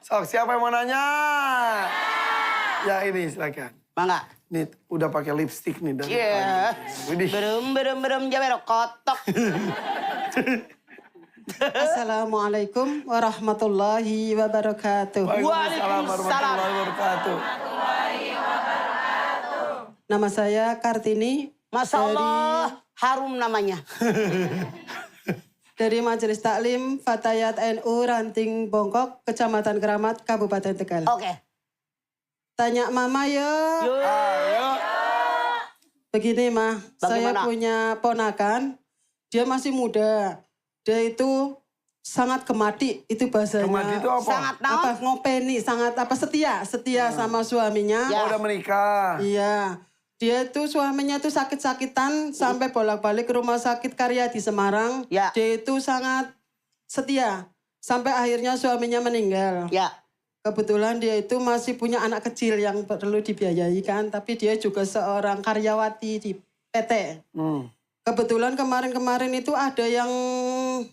Sok, siapa yang mau nanya? Ya ini silakan. Mangga. Nih udah pakai lipstick nih dari Iya. Widih. Berem jawa kotok. Assalamualaikum warahmatullahi wabarakatuh. Waalaikumsalam warahmatullahi wabarakatuh. Nama saya Kartini. Masya Allah, harum namanya. Dari Majelis Taklim Fatayat NU Ranting Bongkok, Kecamatan Keramat, Kabupaten Tegal. Oke. Tanya Mama ya. Ayo. Begini Mah, saya Bagaimana? punya ponakan, dia masih muda. Dia itu sangat gemati, itu bahasanya. Gemati itu apa? Sangat naon? Apa ngopeni, sangat apa setia sama suaminya. Ya. Oh, udah menikah. Iya. Dia itu suaminya itu sakit-sakitan sampai bolak-balik ke rumah sakit Karya di Semarang. Ya. Dia itu sangat setia sampai akhirnya suaminya meninggal. Ya. Kebetulan dia itu masih punya anak kecil yang perlu dibiayai kan, tapi dia juga seorang karyawati di PT. Kebetulan kemarin-kemarin itu ada yang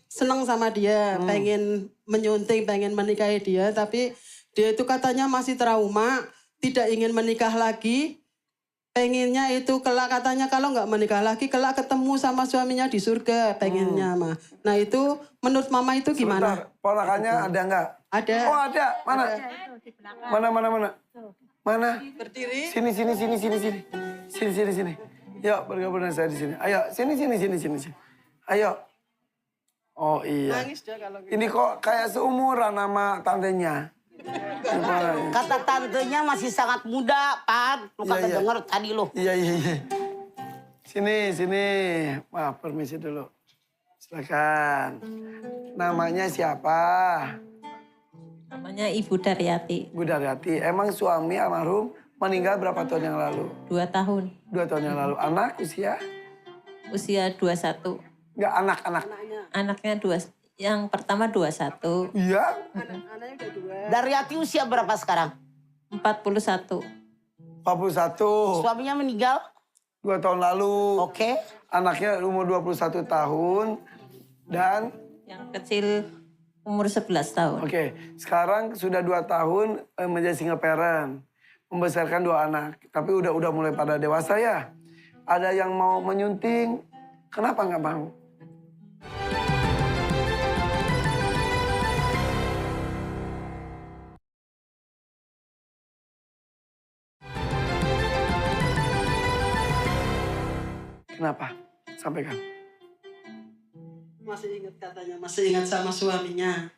seneng sama dia, pengen menyunting, pengen menikahi dia, tapi dia itu katanya masih trauma, tidak ingin menikah lagi. Pengennya itu kelak katanya kalau nggak menikah lagi kelak ketemu sama suaminya di surga pengennya mah. Nah itu menurut Mama itu gimana? Sebentar, ponakannya ada nggak? Ada. Oh ada, mana? Mana? Berdiri. Sini. Yuk bergabung dengan saya di sini. Ayo, sini. Ayo. Oh iya. Nangis dia kalau gitu. Ini kok kayak seumuran sama tantenya. Kata tantenya masih sangat muda, Pan. Lu kagak Iya. denger tadi lu. Iya. Sini. Maaf, permisi dulu. Silakan. Namanya siapa? Namanya Ibu Daryati, Bu Daryati. Emang suami almarhum meninggal berapa tahun yang lalu? 2 tahun, 2 tahun yang lalu. Anak usia? usia 21. Enggak, anak-anak. Anaknya yang pertama 21, Iya? Anaknya udah 2. Daryati usia berapa sekarang? 41. 41. Suaminya meninggal? 2 tahun lalu. Oke. Anaknya umur 21 tahun. Dan, Yang kecil umur 11 tahun. oke. Sekarang sudah 2 tahun menjadi single parent. Membesarkan 2 anak. Tapi udah mulai pada dewasa ya. Ada yang mau menyunting. Kenapa nggak mau? Kenapa? Sampaikan. Masih ingat katanya, masih ingat sama suaminya.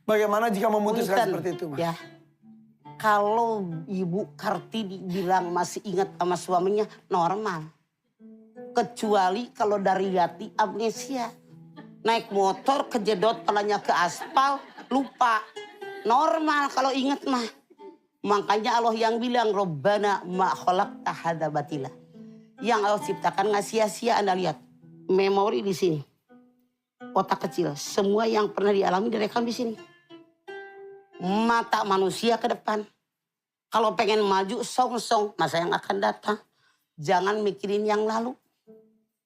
Bagaimana jika memutuskan Punten, seperti itu, Mas? Ya. Kalau Ibu Kartini bilang masih ingat sama suaminya, normal. Kecuali kalau Daryati amnesia. Naik motor, kejedot palanya ke aspal, lupa. Normal kalau ingat mah. Makanya Allah yang bilang, Rabbana ma khalaqta hadza batila. Yang Allah ciptakan nggak sia-sia. Anda lihat, memori di sini. Otak kecil, semua yang pernah dialami direkam di sini. Mata manusia ke depan. Kalau pengen maju, song-song masa yang akan datang. Jangan mikirin yang lalu.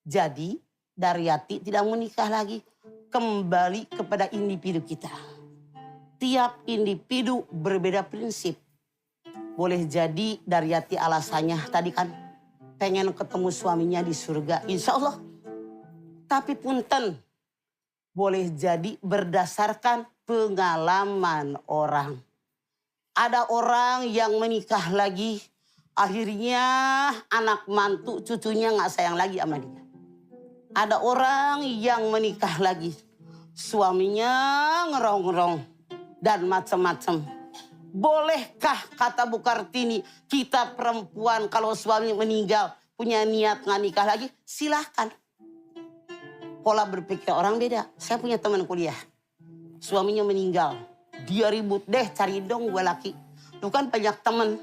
Jadi, Daryati tidak menikah lagi. Kembali kepada individu kita. Tiap individu berbeda prinsip. Boleh jadi Daryati alasannya tadi kan pengen ketemu suaminya di surga. Insya Allah. Tapi punten, boleh jadi berdasarkan pengalaman orang. Ada orang yang menikah lagi, akhirnya anak mantu cucunya nggak sayang lagi sama dia. Ada orang yang menikah lagi, suaminya ngerong-ngerong dan macam-macam. Bolehkah kata Bu Kartini, kita perempuan kalau suami meninggal punya niat nggak nikah lagi, silahkan. Pola berpikir orang beda. Saya punya teman kuliah, suaminya meninggal. Dia ribut, deh cari dong gue laki. Lu kan banyak temen.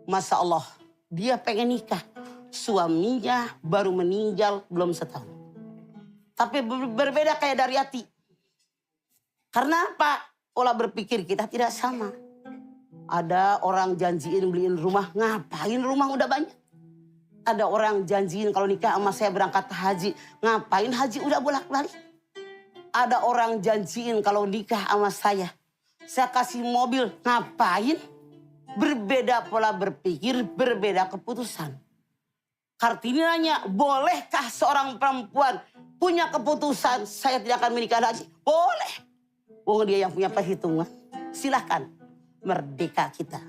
Masya Allah, dia pengen nikah. Suaminya baru meninggal belum setahun. Tapi berbeda kayak Daryati. Karena apa? Pola berpikir kita tidak sama. Ada orang janjiin beliin rumah, ngapain rumah udah banyak. Ada orang janjiin kalau nikah sama saya berangkat haji, ngapain haji udah bolak-balik. Ada orang janjiin kalau nikah sama saya kasih mobil, ngapain? Berbeda pola berpikir, berbeda keputusan. Kartini nanya, bolehkah seorang perempuan punya keputusan saya tidak akan menikah lagi? Boleh. Wong dia yang punya perhitungan. Silahkan, merdeka kita.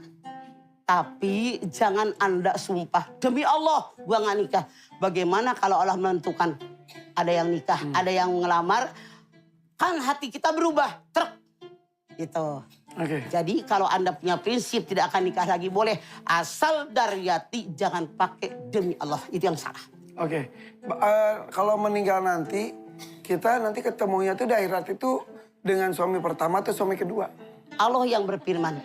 Tapi jangan Anda sumpah, demi Allah gua gak nikah. Bagaimana kalau Allah menentukan ada yang nikah, ada yang ngelamar, kan hati kita berubah. Truk. Gitu. Oke. Jadi kalau Anda punya prinsip tidak akan nikah lagi boleh. Asal dari hati jangan pakai demi Allah. Itu yang salah. Oke. Kalau meninggal nanti, kita nanti ketemunya tuh di akhirat itu dengan suami pertama atau suami kedua? Allah yang berfirman.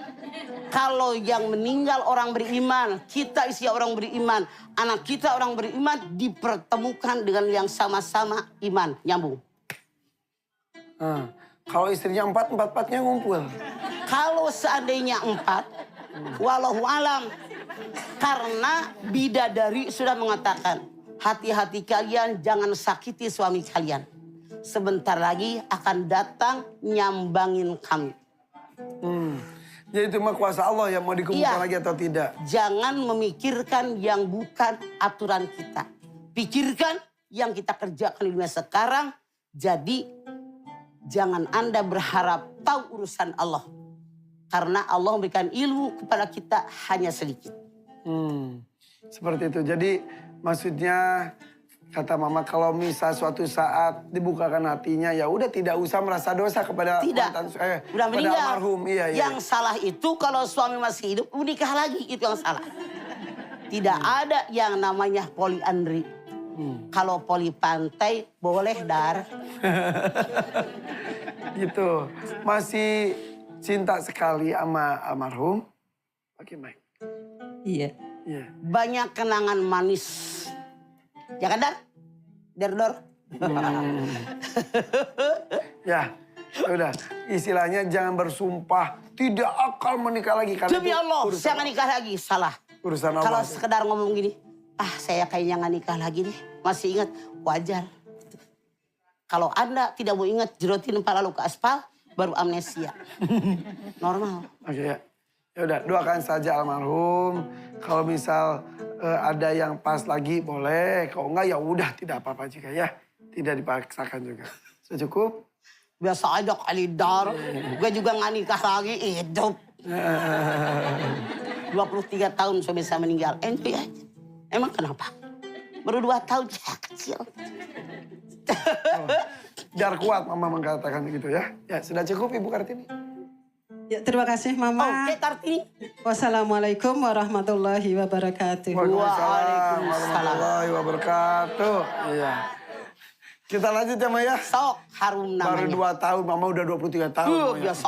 Kalau yang meninggal orang beriman, kita isi orang beriman, anak kita orang beriman dipertemukan dengan yang sama-sama iman, nyambung. Kalau istrinya 4, 4-4-nya ngumpul. Kalau seandainya 4, walau alam. Karena bidadari sudah mengatakan, hati-hati kalian jangan sakiti suami kalian. Sebentar lagi akan datang nyambangin kami. Jadi itu mah kuasa Allah yang mau dikumpulkan lagi atau tidak. Jangan memikirkan yang bukan aturan kita. Pikirkan yang kita kerjakan di dunia sekarang. Jadi jangan Anda berharap tahu urusan Allah. Karena Allah memberikan ilmu kepada kita hanya sedikit. Seperti itu. Jadi maksudnya kata Mama kalau misal suatu saat dibukakan hatinya ya udah tidak usah merasa dosa kepada Tidak, udah meninggal. almarhum. Iya. Yang salah itu kalau suami masih hidup menikah lagi, itu yang salah. Tidak ada yang namanya poliandri. Kalau poli pantai boleh dar. Gitu. Masih cinta sekali sama almarhum. Oke, Mike. Iya. Iya. Banyak kenangan manis. Ya kan Dar? Dor. Ya, udah. Istilahnya jangan bersumpah tidak akan menikah lagi. Karena Demi itu Allah, urusan saya nggak nikah lagi. Salah. Urusan Allah. Kalau sekedar ngomong gini, saya kayaknya nggak nikah lagi deh. Masih ingat, wajar. Kalau Anda tidak mau ingat, jerotin kepala lu ke aspal, baru amnesia. Normal. Oke ya. Ya udah, doakan saja almarhum. Kalau misal ada yang pas lagi boleh. Kalau enggak ya udah tidak apa-apa juga ya. Tidak dipaksakan juga. Sudah cukup? Biasa aja kali Dar. Gue juga nggak nikah lagi, hidup. 23 tahun suami saya meninggal. Enjoy aja. Emang kenapa? Baru 2 tahun, ya kecil. Biar kuat Mama mengatakan begitu ya. Ya sudah cukup Ibu Kartini. Ya, terima kasih Mama. Oke Kartini. Wassalamualaikum warahmatullahi wabarakatuh. Waalaikumsalam warahmatullahi wabarakatuh. Iya. Kita lanjut ya Maya. Sok harum namanya. Baru 2 tahun, Mama udah 23 tahun. Maya. Biasa